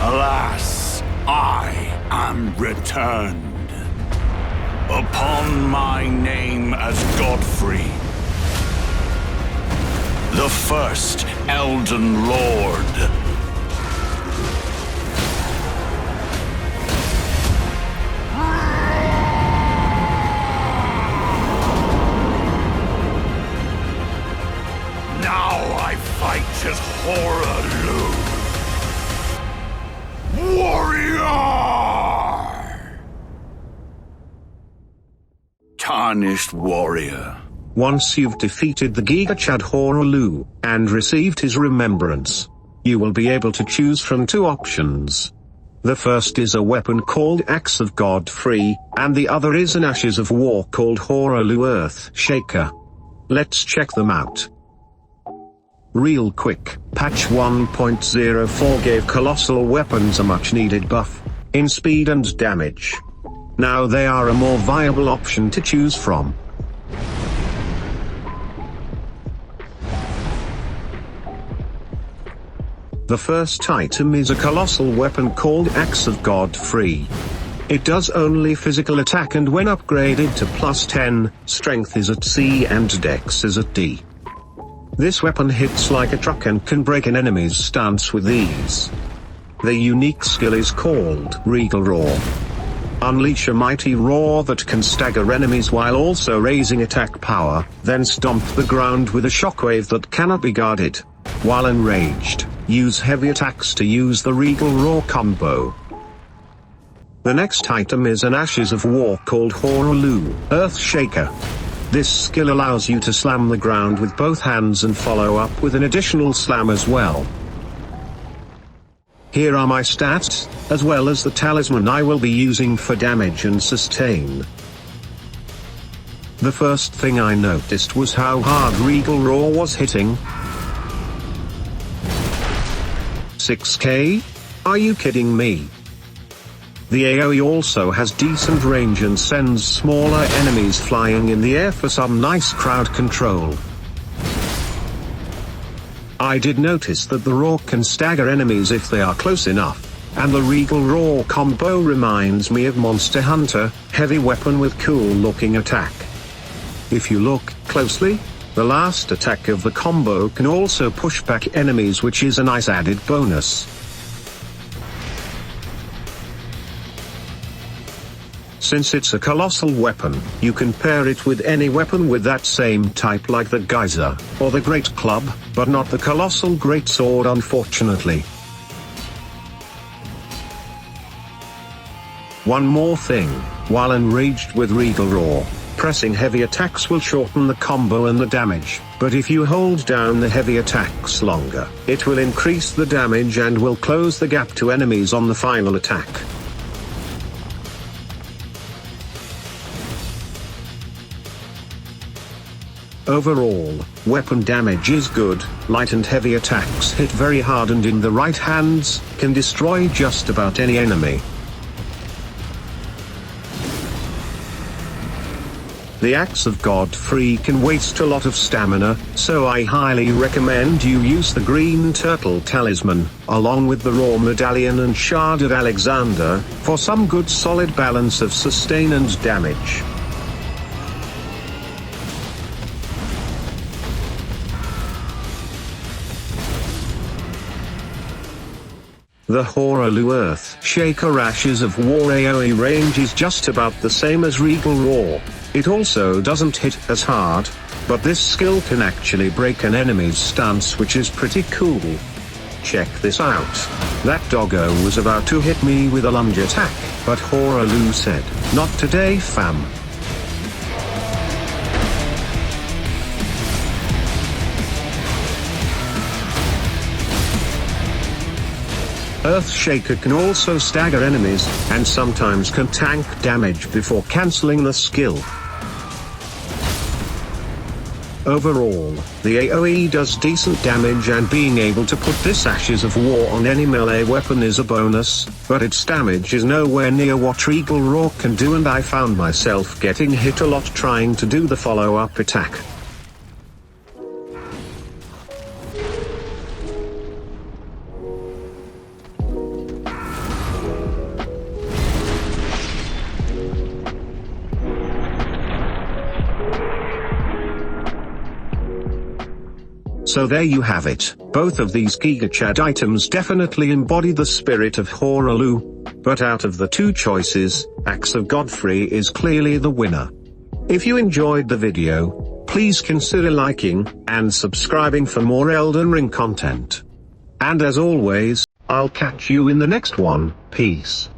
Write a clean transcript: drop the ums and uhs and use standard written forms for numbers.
Alas, I am returned. Upon my name as Godfrey, the first Elden Lord. Now I fight as Hoarah Loux, warrior! Tarnished warrior. Once you've defeated the Gigachad Hoarah Loux, and received his remembrance, you will be able to choose from two options. The first is a weapon called Axe of Godfrey, and the other is an Ashes of War called Hoarah Loux Earth Shaker. Let's check them out. Real quick, patch 1.04 gave Colossal weapons a much needed buff, in speed and damage. Now they are a more viable option to choose from. The first item is a Colossal weapon called Axe of Godfrey. It does only physical attack, and when upgraded to +10, strength is at C and dex is at D. This weapon hits like a truck and can break an enemy's stance with ease. The unique skill is called Regal Roar. Unleash a mighty roar that can stagger enemies while also raising attack power, then stomp the ground with a shockwave that cannot be guarded. While enraged, use heavy attacks to use the Regal Roar combo. The next item is an Ashes of War called Hoarah Loux, Earth Shaker. This skill allows you to slam the ground with both hands and follow up with an additional slam as well. Here are my stats, as well as the talisman I will be using for damage and sustain. The first thing I noticed was how hard Regal Roar was hitting. 6k? Are you kidding me? The AoE also has decent range and sends smaller enemies flying in the air for some nice crowd control. I did notice that the roar can stagger enemies if they are close enough, and the Regal Roar combo reminds me of Monster Hunter, heavy weapon with cool looking attack. If you look closely, the last attack of the combo can also push back enemies, which is a nice added bonus. Since it's a Colossal weapon, you can pair it with any weapon with that same type, like the Geyser, or the Great Club, but not the Colossal Greatsword unfortunately. One more thing, while enraged with Regal Roar, pressing heavy attacks will shorten the combo and the damage, but if you hold down the heavy attacks longer, it will increase the damage and will close the gap to enemies on the final attack. Overall, weapon damage is good, light and heavy attacks hit very hard and in the right hands, can destroy just about any enemy. The Axe of Godfrey can waste a lot of stamina, so I highly recommend you use the Green Turtle Talisman, along with the Raw Medallion and Shard of Alexander, for some good solid balance of sustain and damage. The Hoarah Loux Earth Shaker Ashes of War AoE range is just about the same as Regal Roar. It also doesn't hit as hard, but this skill can actually break an enemy's stance, which is pretty cool. Check this out. That doggo was about to hit me with a lunge attack, but Hoarah Loux said, "Not today fam." Earth Shaker can also stagger enemies, and sometimes can tank damage before cancelling the skill. Overall, the AoE does decent damage, and being able to put this Ashes of War on any melee weapon is a bonus, but its damage is nowhere near what Regal Roar can do, and I found myself getting hit a lot trying to do the follow-up attack. So there you have it. Both of these Giga Chad items definitely embody the spirit of Hoarah Loux. But out of the two choices, Axe of Godfrey is clearly the winner. If you enjoyed the video, please consider liking and subscribing for more Elden Ring content. And as always, I'll catch you in the next one. Peace.